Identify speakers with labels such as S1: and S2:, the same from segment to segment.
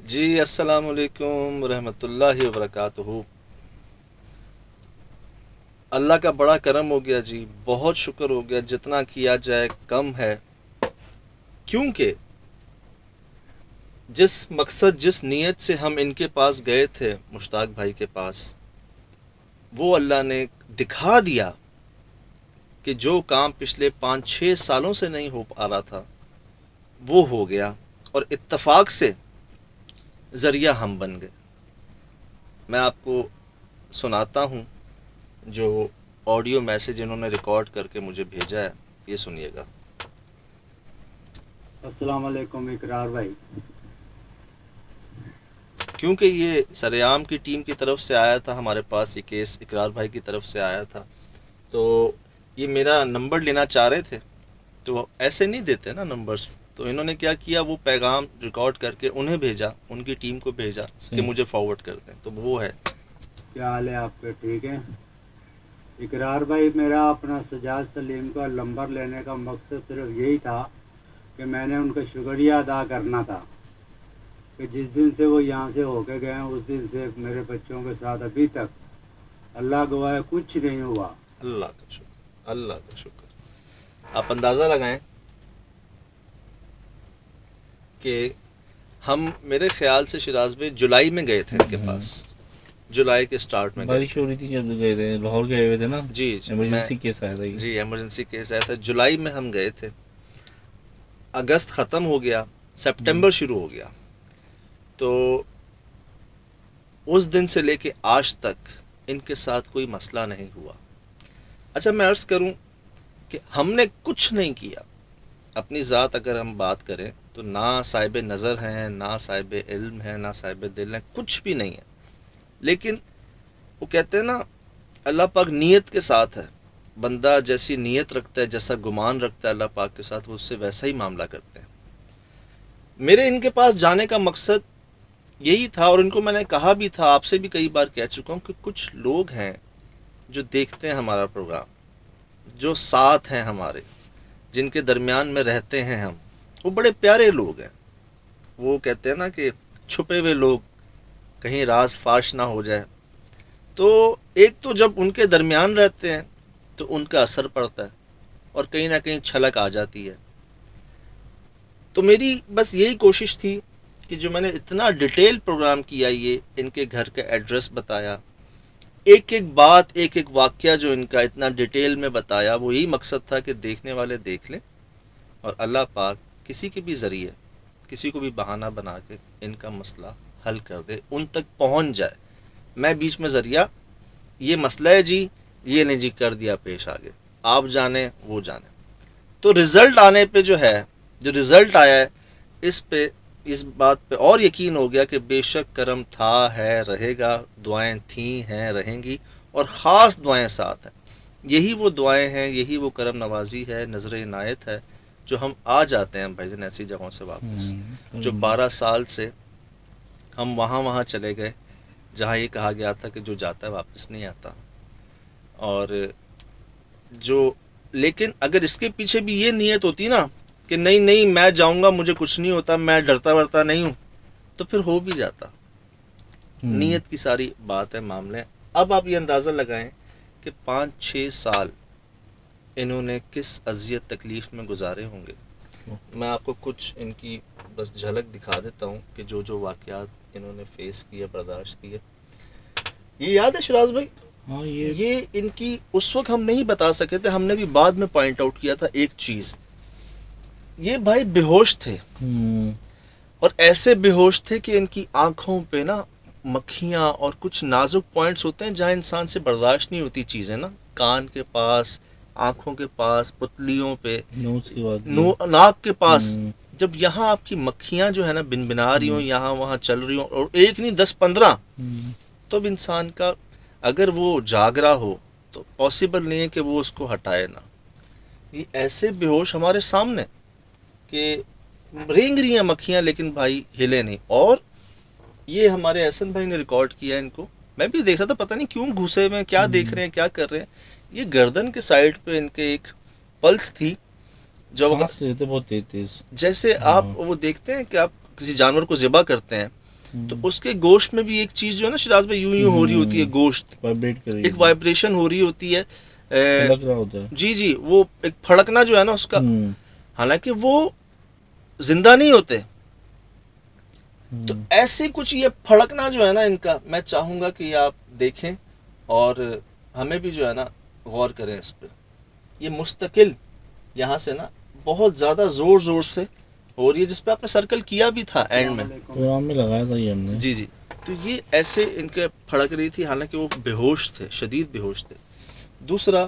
S1: جی السلام علیکم ورحمۃ اللہ وبرکاتہ۔ اللہ کا بڑا کرم ہو گیا جی، بہت شکر ہو گیا، جتنا کیا جائے کم ہے، کیونکہ جس مقصد جس نیت سے ہم ان کے پاس گئے تھے، مشتاق بھائی کے پاس، وہ اللہ نے دکھا دیا کہ جو کام پچھلے 5-6 سالوں سے نہیں ہو پا رہا تھا وہ ہو گیا، اور اتفاق سے ذریعہ ہم بن گئے۔ میں آپ کو سناتا ہوں جو آڈیو میسج انہوں نے ریکارڈ کر کے مجھے بھیجا ہے، یہ سنیے گا۔
S2: السلام علیکم اقرار بھائی۔
S1: کیونکہ یہ سریام کی ٹیم کی طرف سے آیا تھا ہمارے پاس، یہ کیس اقرار بھائی کی طرف سے آیا تھا، تو یہ میرا نمبر لینا چاہ رہے تھے، تو وہ ایسے نہیں دیتے نا نمبرز، تو انہوں نے کیا کیا، وہ پیغام ریکارڈ کر کے انہیں بھیجا، ان کی ٹیم کو بھیجا کہ مجھے فارورڈ کر دیں، تو وہ ہے۔
S2: کیا حال ہے آپ کے؟ ٹھیک ہے اقرار بھائی، میرا اپنا سجاد سلیم کا نمبر لینے کا مقصد صرف یہی تھا کہ میں نے ان کا شکریہ ادا کرنا تھا کہ جس دن سے وہ یہاں سے ہو کے گئے ہیں اس دن سے میرے بچوں کے ساتھ ابھی تک اللہ گواہ ہے کچھ نہیں ہوا۔
S1: اللہ کا شکر، اللہ کا شکر۔ آپ اندازہ لگائیں کہ ہم، میرے خیال سے شراز بھائی جولائی میں گئے تھے ان کے پاس، جولائی کے سٹارٹ میں گئے
S3: بارش ہو رہی تھی جب گئے تھے، لاہور گئے ہوئے تھے نا،
S1: جی
S3: ایمرجنسی کیس آیا تھا یہ۔
S1: جی ایمرجنسی کیس آیا تھا، جولائی میں ہم گئے تھے، اگست ختم ہو گیا، سپٹمبر شروع ہو گیا، تو اس دن سے لے کے آج تک ان کے ساتھ کوئی مسئلہ نہیں ہوا۔ اچھا میں عرض کروں کہ ہم نے کچھ نہیں کیا، اپنی ذات اگر ہم بات کریں تو نہ صاحب نظر ہیں، نہ صاحب علم ہیں، نہ صاحب دل ہیں، کچھ بھی نہیں ہے، لیکن وہ کہتے ہیں نا اللہ پاک نیت کے ساتھ ہے، بندہ جیسی نیت رکھتا ہے، جیسا گمان رکھتا ہے اللہ پاک کے ساتھ، وہ اس سے ویسا ہی معاملہ کرتے ہیں۔ میرے ان کے پاس جانے کا مقصد یہی تھا، اور ان کو میں نے کہا بھی تھا، آپ سے بھی کئی بار کہہ چکا ہوں کہ کچھ لوگ ہیں جو دیکھتے ہیں ہمارا پروگرام، جو ساتھ ہیں ہمارے، جن کے درمیان میں رہتے ہیں ہم، وہ بڑے پیارے لوگ ہیں، وہ کہتے ہیں نا کہ چھپے ہوئے لوگ، کہیں راز فاش نہ ہو جائے، تو ایک تو جب ان کے درمیان رہتے ہیں تو ان کا اثر پڑتا ہے، اور کہیں نہ کہیں چھلک آ جاتی ہے۔ تو میری بس یہی کوشش تھی کہ جو میں نے اتنا ڈیٹیل پروگرام کیا، یہ ان کے گھر کا ایڈریس بتایا، ایک ایک بات، ایک ایک واقعہ جو ان کا اتنا ڈیٹیل میں بتایا، وہ یہی مقصد تھا کہ دیکھنے والے دیکھ لیں، اور اللہ پاک کسی کے بھی ذریعے، کسی کو بھی بہانہ بنا کے ان کا مسئلہ حل کر دے، ان تک پہنچ جائے۔ میں بیچ میں ذریعہ، یہ مسئلہ ہے جی، یہ نہیں جی کر دیا پیش آگے، آپ جانیں وہ جانیں۔ تو رزلٹ آنے پہ جو ہے، جو رزلٹ آیا ہے، اس پہ، اس بات پہ اور یقین ہو گیا کہ بے شک کرم تھا، ہے، رہے گا، دعائیں تھیں، ہیں، رہیں گی، اور خاص دعائیں ساتھ ہیں۔ یہی وہ دعائیں ہیں، یہی وہ کرم نوازی ہے، نظر عنایت ہے، جو ہم آ جاتے ہیں بھائی جان ایسی جگہوں سے واپس، جو 12 سال سے ہم وہاں چلے گئے جہاں یہ کہا گیا تھا کہ جو جاتا ہے واپس نہیں آتا، اور جو، لیکن اگر اس کے پیچھے بھی یہ نیت ہوتی نا کہ نہیں نہیں میں جاؤں گا، مجھے کچھ نہیں ہوتا، میں ڈرتا ورتا نہیں ہوں، تو پھر ہو بھی جاتا۔ نیت کی ساری بات ہے، معاملے۔ اب آپ یہ اندازہ لگائیں کہ 5-6 سال انہوں نے کس اذیت تکلیف میں گزارے ہوں گے۔ میں آپ کو کچھ ان کی بس جھلک دکھا دیتا ہوں کہ جو جو واقعات انہوں نے فیس کیے، برداشت کیے۔ یہ یاد ہے شراز بھائی؟
S3: ہاں
S1: یہ ان کی اس وقت ہم نہیں بتا سکے تھے، ہم نے بھی بعد میں پوائنٹ آؤٹ کیا تھا ایک چیز، یہ بھائی بے ہوش تھے، اور ایسے بے ہوش تھے کہ ان کی آنکھوں پہ نا مکھیاں اور کچھ نازک پوائنٹس ہوتے ہیں جہاں انسان سے برداشت نہیں ہوتی چیزیں نا، کان کے پاس، آنکھوں کے پاس، پتلیوں پہ،
S3: نوز کی بات
S1: ناک کے پاس، جب یہاں آپ کی مکھیاں جو ہے نا بن بنا رہی ہوں، یہاں وہاں چل رہی ہوں، اور ایک نہیں 10-15، تو اب انسان کا اگر وہ جاگ رہا ہو تو پاسبل نہیں ہے کہ وہ اس کو ہٹائے نا۔ یہ ایسے بے ہوش ہمارے سامنے کہ رینگ رہی ہیں مکھیاں، لیکن بھائی ہلے نہیں۔ اور یہ ہمارے احسن بھائی نے ریکارڈ کیا ان کو، میں بھی دیکھ رہا تھا، پتہ نہیں کیوں گھسے میں کیا دیکھ رہے ہیں، کیا کر رہے ہیں۔ یہ گردن کے سائڈ پہ ان کے ایک پلس تھی، جب
S3: سانس لیتے بہت تیز تیز۔
S1: جیسے آپ وہ دیکھتے ہیں کہ آپ کسی جانور کو ذبح کرتے ہیں تو اس کے گوشت میں بھی ایک چیز جو ہے نا شراز بھائی یوں یوں ہو رہی ہوتی ہے، گوشت
S3: وائبریٹ کر رہی
S1: ایک وائبریشن ہو رہی ہوتی ہے،
S3: لگ رہا ہوتا ہے.
S1: جی وہ ایک پھڑکنا جو ہے نا اس کا، حالانکہ وہ زندہ نہیں ہوتے. تو ایسے کچھ یہ پھڑکنا جو ہے نا ان کا، میں چاہوں گا کہ یہ آپ دیکھیں اور ہمیں بھی جو ہے نا غور کریں اس پہ. یہ مستقل یہاں سے نا بہت زیادہ زور سے ہو رہی ہے، جس پہ آپ نے سرکل کیا بھی تھا اینڈ میں.
S3: پروگرام میں لگایا تھا یہ ہم نے.
S1: جی تو یہ ایسے ان کے پھڑک رہی تھی، حالانکہ وہ بے ہوش تھے، شدید بے ہوش تھے. دوسرا،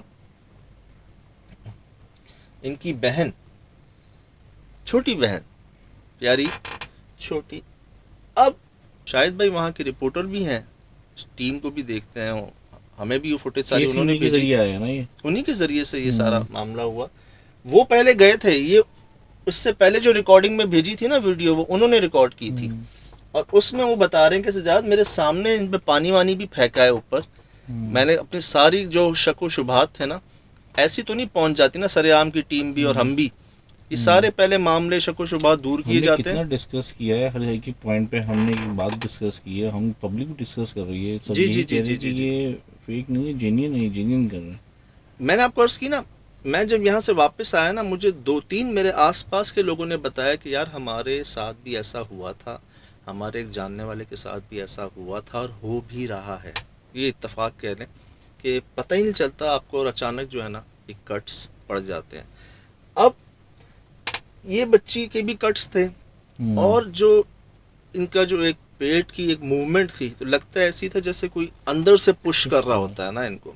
S1: ان کی بہن، چھوٹی بہن، پیاری چھوٹی، اب شاید بھائی وہاں کے رپورٹر بھی ہیں، ٹیم کو بھی دیکھتے ہیں، ہمیں بھی وہ فوٹیج ساری انہوں نے بھیجی، انہی کے ذریعے سے یہ سارا معاملہ ہوا. وہ پہلے گئے تھے، یہ اس سے پہلے جو ریکارڈنگ میں بھیجی تھی نا ویڈیو، وہ انہوں نے ریکارڈ کی تھی، اور اس میں وہ بتا رہے ہیں کہ سجاد میرے سامنے ان پہ پانی وانی بھی پھینکا ہے اوپر. میں نے اپنی ساری جو شک و شبہات تھے نا، ایسی تو نہیں پہنچ جاتی نا سرعام کی ٹیم بھی اور ہم بھی، یہ سارے پہلے معاملے شک و شبہات دور کیے جاتے ہیں.
S3: کتنا ڈسکس کیا ہے ہر ایک پوائنٹ پہ، ہم نے ایک بات ڈسکس کی ہے، ہم پبلک بھی ڈسکس کر رہی ہے، سب یہی کہہ رہے کہ یہ فیک نہیں ہے، جینین ہے، جینین کر رہے ہیں.
S1: میں نے آپ کو عرض کی نا، میں جب یہاں سے واپس آیا نا، مجھے 2-3 میرے آس پاس کے لوگوں نے بتایا کہ یار ہمارے ساتھ بھی ایسا ہوا تھا، ہمارے ایک جاننے والے کے ساتھ بھی ایسا ہوا تھا اور ہو بھی رہا ہے. یہ اتفاق کہہ لیں کہ پتہ ہی نہیں چلتا آپ کو، اور اچانک جو ہے نا ایک کٹس پڑ جاتے ہیں. اب یہ بچی کے بھی کٹس تھے، اور جو ان کا جو ایک پیٹ کی ایک موومنٹ تھی، تو لگتا ہے ایسی تھا جیسے کوئی اندر سے پش کر رہا ہوتا ہے نا ان کو.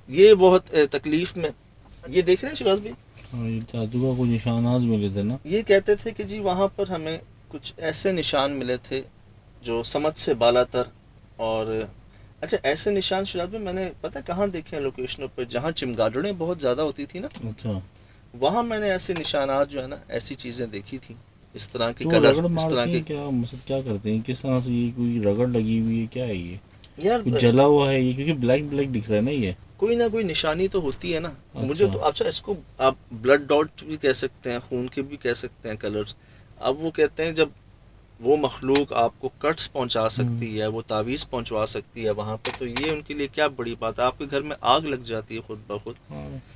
S1: یہ بہت تکلیف میں، یہ دیکھ رہے ہیں شراز بھائی،
S3: یہ جادو کا کوئی نشانات ملے تھے نا.
S1: یہ کہتے تھے کہ جی وہاں پر ہمیں کچھ ایسے نشان ملے تھے جو سمجھ سے بالا تر. اور اچھا ایسے نشان شراز بھائی میں نے پتہ کہاں دیکھے ہیں لوکیشنوں پہ، جہاں چمگادڑیں بہت زیادہ ہوتی تھی نا،
S3: اچھا
S1: وہاں میں نے ایسے نشانات جو ہے نا، ایسی چیزیں دیکھی تھی، اس طرح کے کلر، اس طرح کے.
S3: کیا مطلب کیا کرتے ہیں، کس طرح سے یہ کوئی رگڑ لگی ہوئی ہے، کیا ہے یہ
S1: یار
S3: کچھ جلا ہوا ہے یہ، کیونکہ بلیک دکھ رہا ہے نا یہ.
S1: کوئی نہ کوئی نشانی تو ہوتی ہے نا. مجھے تو اچھا اس کو آپ بلڈ ڈاٹ بھی کہہ سکتے ہیں، خون کے بھی کہہ سکتے ہیں کلرز. اب وہ کہتے ہیں جب وہ مخلوق آپ کو کٹس پہنچا سکتی ہے، وہ تعویذ پہنچوا سکتی ہے وہاں پہ، تو یہ ان کے لیے کیا بڑی بات ہے. آپ کے گھر میں آگ لگ جاتی ہے خود بخود.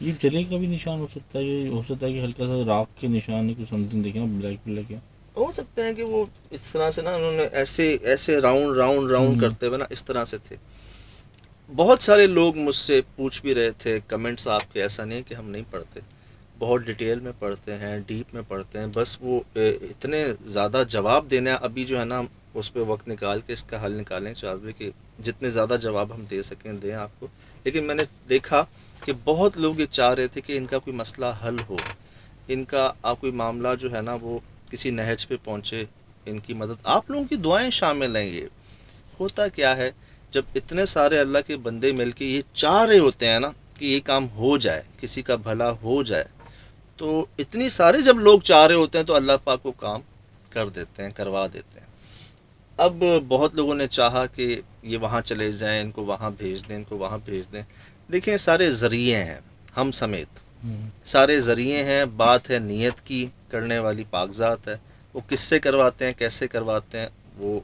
S3: یہ جلے کا بھی نشان ہو سکتا ہے، یہ ہو سکتا ہے کہ ہلکا سا راکھ کے نشان ہے، کچھ سمتھنگ دیکھیں بلیک ہے.
S1: ہو سکتا ہے کہ وہ اس طرح سے نا انہوں نے ایسے راؤنڈ کرتے ہوئے نا اس طرح سے تھے. بہت سارے لوگ مجھ سے پوچھ بھی رہے تھے کمنٹس آپ کے، ایسا نہیں کہ ہم نہیں پڑھتے، بہت ڈیٹیل میں پڑھتے ہیں، ڈیپ میں پڑھتے ہیں. بس وہ اتنے زیادہ جواب دینا ابھی جو ہے نا اس پہ وقت نکال کے اس کا حل نکالیں چاہتے کہ جتنے زیادہ جواب ہم دے سکیں دیں آپ کو. لیکن میں نے دیکھا کہ بہت لوگ یہ چاہ رہے تھے کہ ان کا کوئی مسئلہ حل ہو، ان کا کوئی معاملہ جو ہے نا وہ کسی نہج پہ پہنچے، ان کی مدد. آپ لوگوں کی دعائیں شامل ہیں. یہ ہوتا کیا ہے جب اتنے سارے اللہ کے بندے مل کے یہ چاہ رہے ہوتے ہیں نا کہ یہ کام ہو جائے، کسی کا بھلا ہو جائے، تو اتنی سارے جب لوگ چاہ رہے ہوتے ہیں تو اللہ پاک کو کام کر دیتے ہیں، کروا دیتے ہیں. اب بہت لوگوں نے چاہا کہ یہ وہاں چلے جائیں، ان کو وہاں بھیج دیں، ان کو وہاں بھیج دیں. دیکھیں سارے ذریعے ہیں، ہم سمیت سارے ذریعے ہیں. بات ہے نیت کی، کرنے والی پاک ذات ہے. وہ کس سے کرواتے ہیں، کیسے کرواتے ہیں، وہ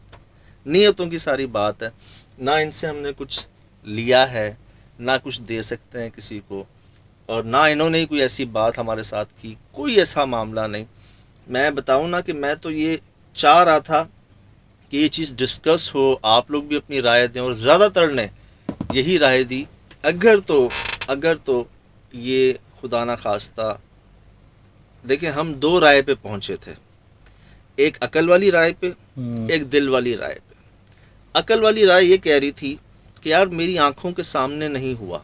S1: نیتوں کی ساری بات ہے. نہ ان سے ہم نے کچھ لیا ہے، نہ کچھ دے سکتے ہیں کسی کو، اور نہ انہوں نے کوئی ایسی بات ہمارے ساتھ کی، کوئی ایسا معاملہ نہیں. میں بتاؤں نا کہ میں تو یہ چاہ رہا تھا کہ یہ چیز ڈسکس ہو، آپ لوگ بھی اپنی رائے دیں، اور زیادہ تر نے یہی رائے دی. اگر تو یہ خدا نہ خواستہ، دیکھیں ہم 2 رائے پہ پہنچے تھے، ایک عقل والی رائے پہ، ایک دل والی رائے پہ. عقل والی رائے یہ کہہ رہی تھی کہ یار میری آنکھوں کے سامنے نہیں ہوا،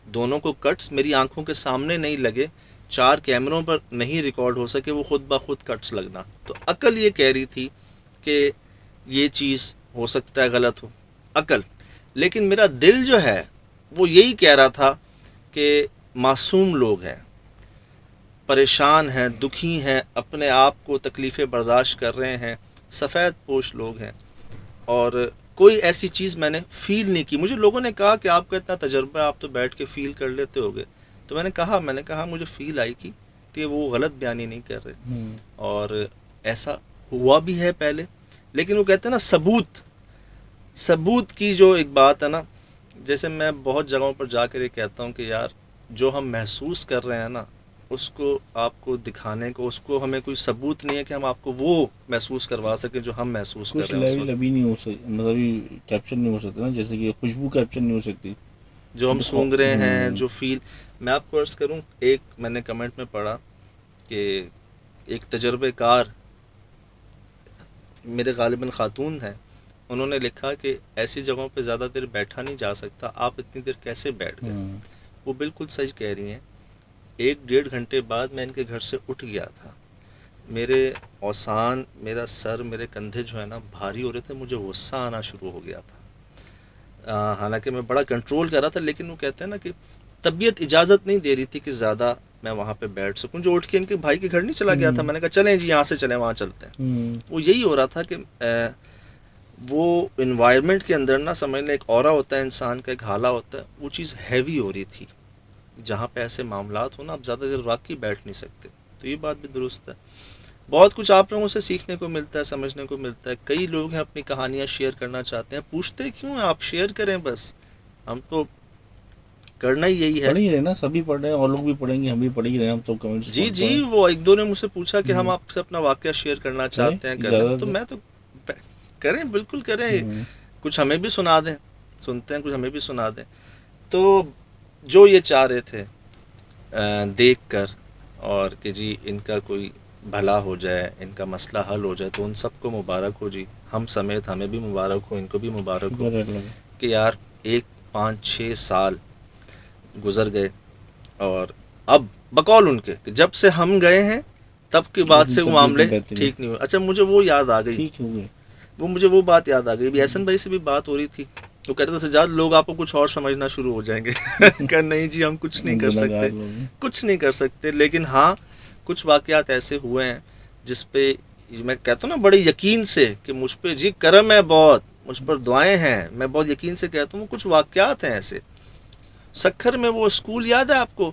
S1: دونوں کو کٹس میری آنکھوں کے سامنے نہیں لگے، 4 کیمروں پر نہیں ریکارڈ ہو سکے، وہ خود بخود کٹس لگنا. تو عقل یہ کہہ رہی تھی کہ یہ چیز ہو سکتا ہے غلط ہو، عقل. لیکن میرا دل جو ہے وہ یہی کہہ رہا تھا کہ معصوم لوگ ہیں، پریشان ہیں، دکھی ہیں، اپنے آپ کو تکلیفیں برداشت کر رہے ہیں، سفید پوش لوگ ہیں، اور کوئی ایسی چیز میں نے فیل نہیں کی. مجھے لوگوں نے کہا کہ آپ کا اتنا تجربہ ہے، آپ تو بیٹھ کے فیل کر لیتے ہوگے. تو میں نے کہا مجھے فیل آئی کی کہ وہ غلط بیانی نہیں کر رہے، اور ایسا ہوا بھی ہے پہلے. لیکن وہ کہتے ہیں نا ثبوت کی جو ایک بات ہے نا، جیسے میں بہت جگہوں پر جا کر یہ کہتا ہوں کہ یار جو ہم محسوس کر رہے ہیں نا، اس کو آپ کو دکھانے کو، اس کو ہمیں کوئی ثبوت نہیں ہے کہ ہم آپ کو وہ محسوس کروا سکیں جو ہم محسوس کر
S3: کچھ
S1: رہے ہیں اس
S3: لیول
S1: وقت،
S3: ابھی نہیں ہو سکتی، مطلب کیپچر نہیں ہو سکتا نا، جیسے کہ خوشبو کیپچر نہیں ہو سکتی
S1: جو ہم سونگ رہے ہیں،
S3: ہوں،
S1: جو فیل. میں آپ کو عرض کروں، ایک میں نے کمنٹ میں پڑھا کہ ایک تجربے کار، میرے غالباً خاتون ہیں، انہوں نے لکھا کہ ایسی جگہوں پہ زیادہ دیر بیٹھا نہیں جا سکتا، آپ اتنی دیر کیسے بیٹھ گئے.
S3: ہوں،
S1: وہ بالکل سچ کہہ رہی ہیں. 1-1.5 گھنٹے بعد میں ان کے گھر سے اٹھ گیا تھا، میرے اوسان، میرا سر، میرے کندھے جو ہے نا بھاری ہو رہے تھے، مجھے غصہ آنا شروع ہو گیا تھا. حالانکہ میں بڑا کنٹرول کر رہا تھا، لیکن وہ کہتے ہیں نا کہ طبیعت اجازت نہیں دے رہی تھی کہ زیادہ میں وہاں پہ بیٹھ سکوں. جو اٹھ کے ان کے بھائی کے گھر نہیں چلا گیا تھا، میں نے کہا چلیں جی یہاں سے چلیں وہاں چلتے ہیں.
S3: ہوں،
S1: وہ یہی ہو رہا تھا کہ وہ انوائرمنٹ کے اندر نا، سمجھ لیں ایک اورا ہوتا ہے انسان کا، ایک حالہ ہوتا ہے، وہ چیز ہیوی ہو رہی تھی. جہاں پہ ایسے معاملات ہو نا، آپ زیادہ دیر واقعی بیٹھ نہیں سکتے. تو یہ بات بھی درست ہے. بہت کچھ آپ لوگوں سے سیکھنے کو ملتا ہے، سمجھنے کو ملتا ہے. کئی لوگ ہیں اپنی کہانیاں شیئر کرنا چاہتے ہیں، پوچھتے کیوں ہیں آپ؟ شیئر کریں بس. ہم تو کرنا ہی یہی ہے.
S3: پڑھ ہی رہے نا، سبھی پڑھ رہے ہیں، اور لوگ بھی پڑھیں گے، ہم بھی پڑھ ہی رہے ہیں، ہم سب کمنٹس
S1: جی
S3: پڑھتے
S1: جی،
S3: ہیں.
S1: وہ ایک دو نے مجھ سے پوچھا کہ ہم
S3: ہوں،
S1: آپ سے اپنا واقعہ شیئر کرنا
S3: کریں،
S1: چاہتے ہیں، کریں.
S3: اجازت
S1: تو
S3: ہے.
S1: میں تو کریں، بالکل کریں.
S3: ہوں،
S1: کچھ ہمیں بھی سنا دیں، سنتے ہیں، کچھ ہمیں بھی سنا دیں. تو جو یہ چاہ رہے تھے دیکھ کر، اور کہ جی ان کا کوئی بھلا ہو جائے، ان کا مسئلہ حل ہو جائے، تو ان سب کو مبارک ہو جی. ہم سمیت ہمیں بھی مبارک ہو، ان کو بھی مبارک ہو
S3: شکر ہے اللہ کا.
S1: کہ یار 5-6 سال گزر گئے، اور اب بقول ان کے کہ جب سے ہم گئے ہیں تب کے بعد
S3: اپنی
S1: سے وہ
S3: طبیعت میں
S1: معاملے
S3: بہتری
S1: ٹھیک نہیں ہوئے. اچھا مجھے وہ یاد آ گئی،
S3: ٹھیک ہو گئے.
S1: مجھے وہ بات یاد آ گئی. احسن بھائی سے بھی بات ہو رہی تھی، وہ کہتے تھے سجاد لوگ آپ کو کچھ اور سمجھنا شروع ہو جائیں گے. کہ نہیں جی ہم کچھ نہیں کر
S3: گناہ
S1: سکتے،
S3: گار لوگ ہیں.
S1: کچھ نہیں کر سکتے. لیکن ہاں کچھ واقعات ایسے ہوئے ہیں جس پہ میں کہتا ہوں نا بڑے یقین سے کہ مجھ پہ جی کرم ہے بہت، مجھ پر دعائیں ہیں، میں بہت یقین سے کہتا ہوں. کچھ واقعات ہیں ایسے. سکھر میں وہ اسکول یاد ہے آپ کو،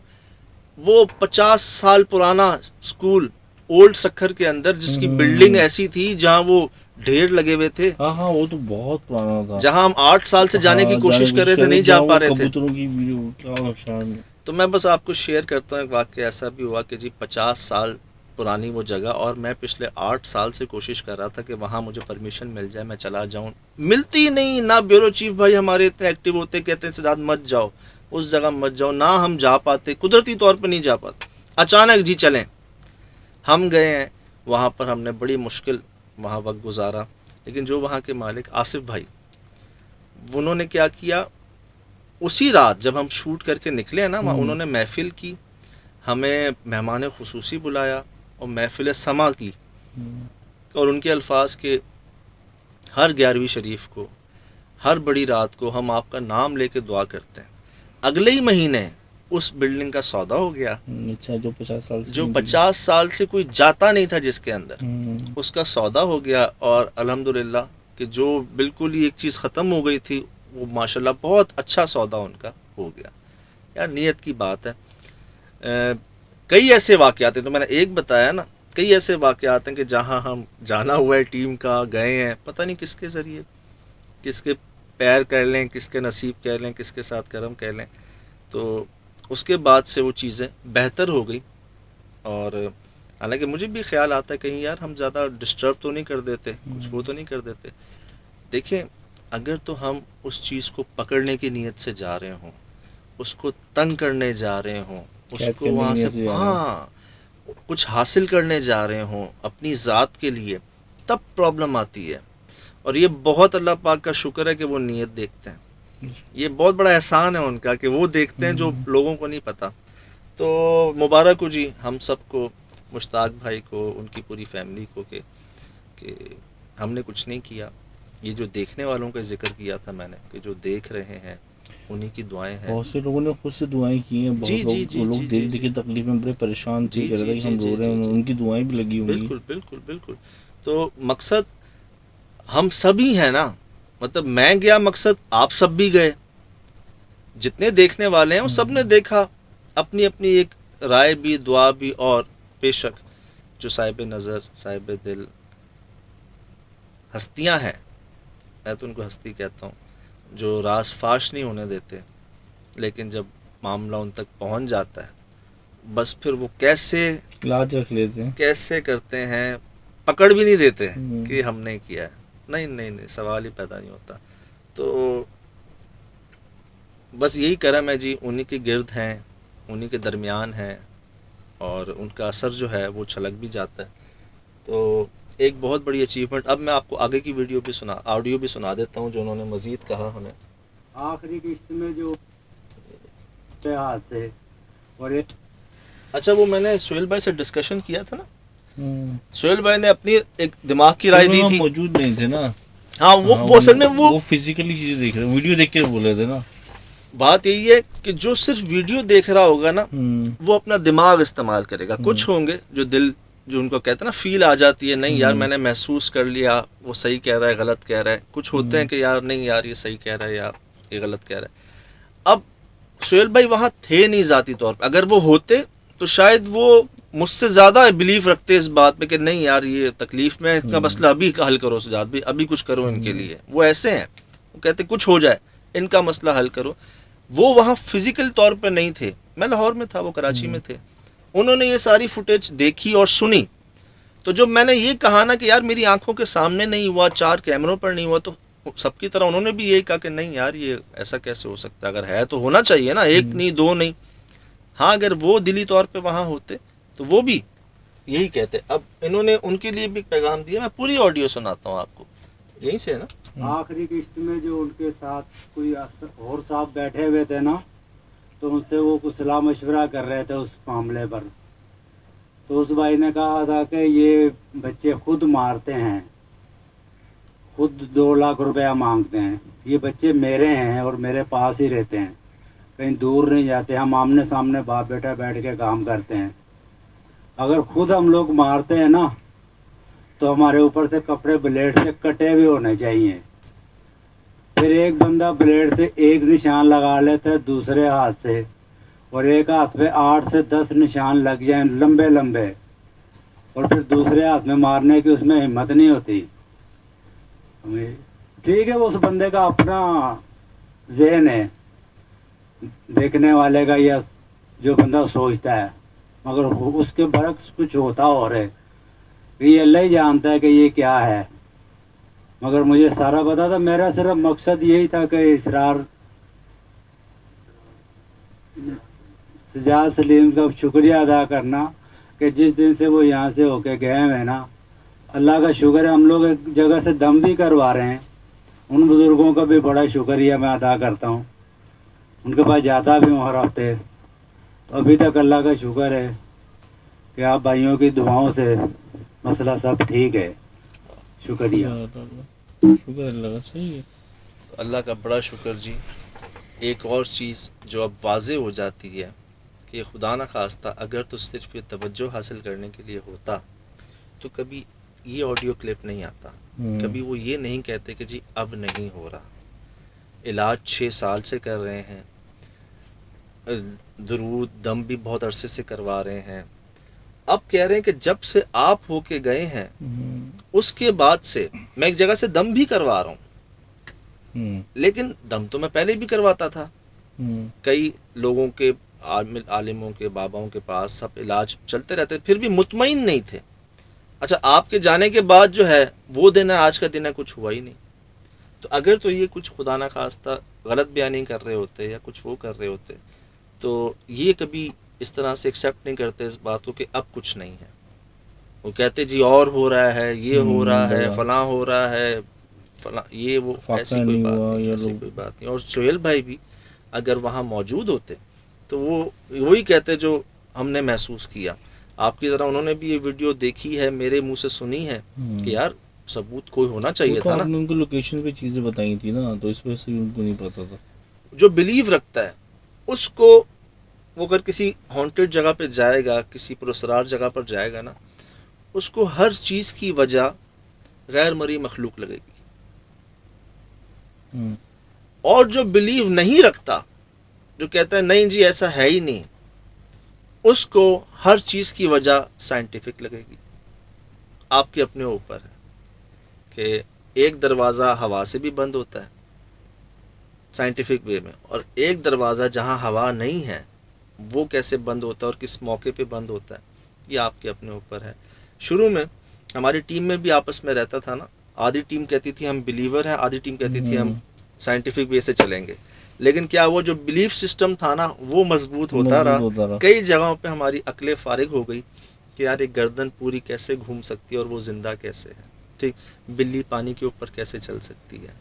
S1: وہ 50 سال پرانا اسکول اولڈ سکھر کے اندر، جس کی بلڈنگ ایسی تھی جہاں وہ ڈھیر لگے ہوئے تھے،
S3: ہاں ہاں، وہ تو بہت پرانا تھا.
S1: جہاں ہم 8 سال سے جانے کی
S3: ہاں، جانے
S1: کوشش
S3: کی
S1: کر رہے
S3: کوشش
S1: تھے،
S3: کر رہے
S1: نہیں
S3: تھے،
S1: جا
S3: جہاں وہ
S1: پا رہے تھے.
S3: کبوتروں کی ویڈیو، کیا شان.
S1: تو میں بس آپ کو شیئر کرتا ہوں ایک واقعہ ایسا بھی ہوا کہ جی 50 سال پرانی وہ جگہ، اور میں پچھلے 8 سال سے کوشش کر رہا تھا کہ وہاں مجھے پرمیشن مل جائے، میں چلا جاؤں. ملتی ہی نہیں. نہ بیورو چیف بھائی ہمارے اتنے ایکٹیو ہوتے، کہتے ہیں سجاد مت جاؤ اس جگہ، مت جاؤ. نہ ہم جا پاتے، قدرتی طور پہ نہیں جا پاتے. اچانک جی چلیں، ہم گئے ہیں وہاں پر. ہم نے بڑی مشکل وہاں وقت گزارا. لیکن جو وہاں کے مالک آصف بھائی، انہوں نے کیا کیا، اسی رات جب ہم شوٹ کر کے نکلے نا، انہوں نے محفل کی، ہمیں مہمان خصوصی بلایا اور محفل سما کی. اور ان کے الفاظ کے ہر 11ویں شریف کو، ہر بڑی رات کو ہم آپ کا نام لے کے دعا کرتے ہیں. اگلے ہی مہینے اس بلڈنگ کا سودا ہو گیا.
S3: اچھا، جو 50 سال سے
S1: جو 50 سال سے کوئی جاتا نہیں تھا جس کے اندر،
S3: ہوں،
S1: اس کا سودا ہو گیا. اور الحمدللہ کہ جو بالکل ہی ایک چیز ختم ہو گئی تھی، وہ ماشاءاللہ بہت اچھا سودا ان کا ہو گیا. یار نیت کی بات ہے. کئی ایسے واقعات ہیں، تو میں نے ایک بتایا نا، کئی ایسے واقعات ہیں کہ جہاں ہم جانا ہوا ہے ٹیم کا، گئے ہیں، پتہ نہیں کس کے ذریعے، کس کے پیر کہہ لیں، کس کے نصیب کہہ لیں، کس کے ساتھ کرم کہہ لیں. تو اس کے بعد سے وہ چیزیں بہتر ہو گئی. اور حالانکہ مجھے بھی خیال آتا ہے کہیں یار ہم زیادہ ڈسٹرب تو نہیں کر دیتے، کچھ وہ تو نہیں کر دیتے. دیکھیں اگر تو ہم اس چیز کو پکڑنے کی نیت سے جا رہے ہوں، اس کو تنگ کرنے جا رہے ہوں، اس
S3: قید
S1: کو
S3: کرنے کی
S1: وہاں سے
S3: نیت جا رہے ہیں.
S1: کچھ حاصل کرنے جا رہے ہوں اپنی ذات کے لیے، تب پرابلم آتی ہے. اور یہ بہت اللہ پاک کا شکر ہے کہ وہ نیت دیکھتے ہیں. یہ بہت بڑا احسان ہے ان کا کہ وہ دیکھتے ہیں جو لوگوں کو نہیں پتا. تو مبارک ہو جی ہم سب کو، مشتاق بھائی کو، ان کی پوری فیملی کو، کہ ہم نے کچھ نہیں کیا. یہ جو دیکھنے والوں کا ذکر کیا تھا میں نے، کہ جو دیکھ رہے ہیں انہی کی دعائیں ہیں.
S3: بہت سے لوگوں نے خود سے دعائیں کی ہیں.
S1: جی
S3: بہت
S1: جی
S3: لوگ،
S1: جی
S3: وہ لوگ
S1: جی
S3: دیکھ
S1: جی
S3: دیکھ
S1: جی
S3: کے تکلیف میں بڑے پریشان تھے،
S1: جی
S3: کہہ رہے
S1: جی
S3: تھے کہ
S1: جی
S3: ہم
S1: جی
S3: رو رہے
S1: جی
S3: ہیں،
S1: جی
S3: ان کی دعائیں بھی لگی ہوئی ہیں.
S1: بالکل بالکل بالکل. تو مقصد ہم سبھی ہیں نا، مطلب میں گیا، مقصد آپ سب بھی گئے. جتنے دیکھنے والے ہیں وہ سب نے دیکھا، اپنی اپنی ایک رائے بھی، دعا بھی. اور بے شک جو صاحب نظر، صاحب دل ہستیاں ہیں، میں تو ان کو ہستی کہتا ہوں، جو راز فاش نہیں ہونے دیتے، لیکن جب معاملہ ان تک پہنچ جاتا ہے بس پھر وہ کیسے
S3: لاج رکھ لیتے ہیں.
S1: کیسے کرتے ہیں، پکڑ بھی نہیں دیتے
S3: ہوں.
S1: کہ ہم نے کیا ہے. نہیں نہیں نہیں، سوال ہی پیدا نہیں ہوتا. تو بس یہی کرم ہے جی، انہی کے گرد ہیں، انہی کے درمیان ہیں، اور ان کا اثر جو ہے وہ چھلک بھی جاتا ہے. تو ایک بہت بڑی اچیومنٹ. اب میں آپ کو آگے کی ویڈیو بھی آڈیو بھی سنا دیتا ہوں جو انہوں نے مزید کہا ہمیں.
S2: آخری قسط میں جو ہاتھ سے اور
S1: اچھا، وہ میں نے سہیل بھائی سے ڈسکشن کیا تھا نا،
S3: ہوں.
S1: سہیل بھائی نے اپنی ایک دماغ کی رائے دی
S3: ہم
S1: تھی.
S3: موجود نہیں تھے نا.
S1: ہاں وہ اصل میں
S3: وہ فزیکلی چیزیں دیکھ رہے، ویڈیو دیکھ کے بول رہے تھے نا.
S1: بات یہی ہے کہ جو صرف ویڈیو دیکھ رہا ہوگا نا وہ اپنا دماغ استعمال کرے گا. کچھ ہوں گے جو دل، جو ان کو کہتے ہیں نا فیل آ جاتی ہے، نہیں یار میں نے محسوس کر لیا وہ صحیح کہہ رہا ہے غلط کہہ رہا ہے. کچھ ہوتے ہیں کہ یار نہیں یار یہ صحیح کہہ رہا ہے یا یہ غلط کہہ رہا ہے. اب سہیل بھائی وہاں تھے نہیں ذاتی طور پہ، اگر وہ ہوتے تو شاید وہ مجھ سے زیادہ بلیف رکھتے اس بات پہ کہ نہیں یار یہ تکلیف میں اس کا مسئلہ ابھی حل کرو سجاد بھائی، ابھی کچھ کرو ان کے لیے. وہ ایسے ہیں، وہ کہتے کچھ ہو جائے ان کا مسئلہ حل کرو. وہ وہاں فزیکل طور پہ نہیں تھے، میں لاہور میں تھا، وہ کراچی میں تھے. انہوں نے یہ ساری فوٹیج دیکھی اور سنی. تو جب میں نے یہ کہا نا کہ یار میری آنکھوں کے سامنے نہیں ہوا، 4 کیمروں پر نہیں ہوا، تو سب کی طرح انہوں نے بھی یہی کہا کہ نہیں یار یہ ایسا کیسے ہو سکتا ہے، اگر ہے تو ہونا چاہیے نا، 1 نہیں 2 نہیں. ہاں اگر وہ دلی طور پہ وہاں ہوتے تو وہ بھی یہی کہتے. اب انہوں نے ان کے لیے بھی پیغام دیا، میں پوری آڈیو سناتا ہوں آپ کو، یہیں سے ہے نا.
S2: آخری قسط میں جو ان کے ساتھ کوئی اور صاحب بیٹھے ہوئے تھے نا، تو ان سے وہ کچھ صلاح مشورہ کر رہے تھے اس معاملے پر. تو اس بھائی نے کہا تھا کہ یہ بچے خود مارتے ہیں، خود 2 لاکھ روپیہ مانگتے ہیں. یہ بچے میرے ہیں اور میرے پاس ہی رہتے ہیں، کہیں دور نہیں جاتے. ہم آمنے سامنے باپ بیٹا بیٹھ کے کام کرتے ہیں. اگر خود ہم لوگ مارتے ہیں نا تو ہمارے اوپر سے کپڑے بلیڈ سے کٹے ہوئے ہونے چاہیے. پھر ایک بندہ بلیڈ سے 1 نشان لگا لیتا ہے دوسرے ہاتھ سے، اور ایک ہاتھ پہ 8 سے 10 نشان لگ جائیں لمبے لمبے، اور پھر دوسرے ہاتھ میں مارنے کی اس میں ہمت نہیں ہوتی. ٹھیک ہے وہ اس بندے کا اپنا ذہن ہے، دیکھنے والے کا، یا جو بندہ سوچتا ہے، مگر اس کے برعکس کچھ ہوتا اور ہے. یہ اللہ ہی جانتا ہے کہ یہ کیا ہے. مگر مجھے سارا پتا تھا. میرا صرف مقصد یہی تھا کہ اسرار سجاد سلیم کا شکریہ ادا کرنا کہ جس دن سے وہ یہاں سے ہو کے گئے ہیں نا، اللہ کا شکر ہے ہم لوگ ایک جگہ سے دم بھی کروا رہے ہیں. ان بزرگوں کا بھی بڑا شکریہ میں ادا کرتا ہوں، ان کے پاس جاتا بھی ہوں ہر ہفتے. تو ابھی تک اللہ کا شکر ہے کہ آپ بھائیوں کی دعاؤں سے مسئلہ سب ٹھیک ہے. شکریہ.
S3: شکر اللہ کا. صحیح ہے،
S1: اللہ کا بڑا شکر جی. ایک اور چیز جو اب واضح ہو جاتی ہے کہ خدا نہ خواستہ اگر تو صرف یہ توجہ حاصل کرنے کے لیے ہوتا تو کبھی یہ آڈیو کلپ نہیں آتا، کبھی وہ یہ نہیں کہتے کہ جی اب نہیں ہو رہا. علاج 6 سال سے کر رہے ہیں، درود دم بھی بہت عرصے سے کروا رہے ہیں. اب کہہ رہے ہیں کہ جب سے آپ ہو کے گئے ہیں اس کے بعد سے میں ایک جگہ سے دم بھی کروا رہا ہوں. لیکن دم تو میں پہلے بھی کرواتا تھا، کئی لوگوں کے عالموں کے باباؤں کے پاس سب علاج چلتے رہتے، پھر بھی مطمئن نہیں تھے. اچھا آپ کے جانے کے بعد جو ہے وہ دن ہے، آج کا دن ہے، کچھ ہوا ہی نہیں. تو اگر تو یہ کچھ خدا نہ خواستہ غلط بیانی کر رہے ہوتے یا کچھ وہ کر رہے ہوتے تو یہ کبھی اس طرح سے ایکسیپٹ نہیں کرتے اس بات کو کہ اب کچھ نہیں ہے. وہ کہتے جی اور ہو رہا ہے، یہ ہو رہا ہے، فلاں ہو رہا ہے، فلاں یہ وہ. ایسی کوئی بات نہیں، ایسی کوئی بات نہیں. اور سہیل بھائی بھی اگر وہاں موجود ہوتے تو وہ وہی کہتے جو ہم نے محسوس کیا. آپ کی طرح انہوں نے بھی یہ ویڈیو دیکھی ہے، میرے منہ سے سنی ہے کہ یار ثبوت کوئی ہونا چاہیے تھا نا.
S3: آپ نے ان کو لوکیشن پہ چیزیں بتائی تھی نا، تو اس وجہ سے ان کو نہیں پتا تھا.
S1: جو بلیو رکھتا ہے اس کو، وہ اگر کسی ہانٹیڈ جگہ پہ جائے گا، کسی پراسرار جگہ پر جائے گا نا، اس کو ہر چیز کی وجہ غیر مرئی مخلوق لگے گی. اور جو بلیو نہیں رکھتا، جو کہتا ہے نہیں جی ایسا ہے ہی نہیں، اس کو ہر چیز کی وجہ سائنٹیفک لگے گی. آپ کے اپنے اوپر ہے کہ ایک دروازہ ہوا سے بھی بند ہوتا ہے سائنٹیفک وے میں، اور ایک دروازہ جہاں ہوا نہیں ہے وہ کیسے بند ہوتا ہے اور کس موقع پہ بند ہوتا ہے، یہ آپ کے اپنے اوپر ہے۔ شروع میں ہماری ٹیم میں بھی آپس میں رہتا تھا نا، آدھی ٹیم کہتی تھی ہم بلیور ہیں، آدھی ٹیم کہتی تھی ہم سائنٹیفک وے سے چلیں گے، لیکن کیا وہ جو بلیف سسٹم تھا نا وہ مضبوط ہوتا رہا۔ کئی جگہوں پہ ہماری عقلیں فارغ ہو گئی کہ یار ایک گردن پوری کیسے گھوم سکتی ہے اور وہ زندہ کیسے ہے، ٹھیک، بلی پانی کے اوپر کیسے چل سکتی ہے،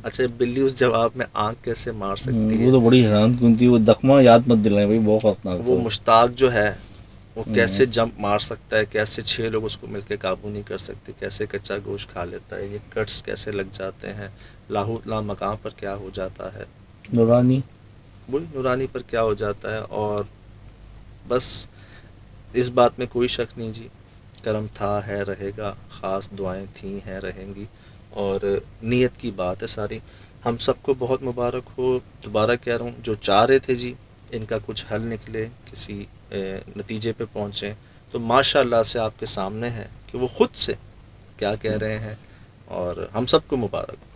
S1: اچھا بلی اس جواب میں آنکھ کیسے مار سکتی ہے،
S3: وہ تو بڑی حیران کن تھی، وہ دخمہ یاد مت دلائیں بھائی، بہت خطرناک
S1: وہ
S3: تھا۔
S1: مشتاق جو ہے وہ کیسے جمپ مار سکتا ہے، کیسے 6 لوگ اس کو مل کے قابو نہیں کر سکتے، کیسے کچا گوشت کھا لیتا ہے، یہ کٹس کیسے لگ جاتے ہیں، لاہوت لا مقام پر کیا ہو جاتا ہے،
S3: نورانی
S1: وہی نورانی پر کیا ہو جاتا ہے۔ اور بس اس بات میں کوئی شک نہیں جی، کرم تھا ہے رہے گا، خاص دعائیں تھیں ہیں رہیں گی، اور نیت کی بات ہے ساری۔ ہم سب کو بہت مبارک ہو، دوبارہ کہہ رہا ہوں، جو چاہ رہے تھے جی ان کا کچھ حل نکلے، کسی نتیجے پہ پہنچیں، تو ماشاء اللہ سے آپ کے سامنے ہے کہ وہ خود سے کیا کہہ رہے ہیں، اور ہم سب کو مبارک ہو۔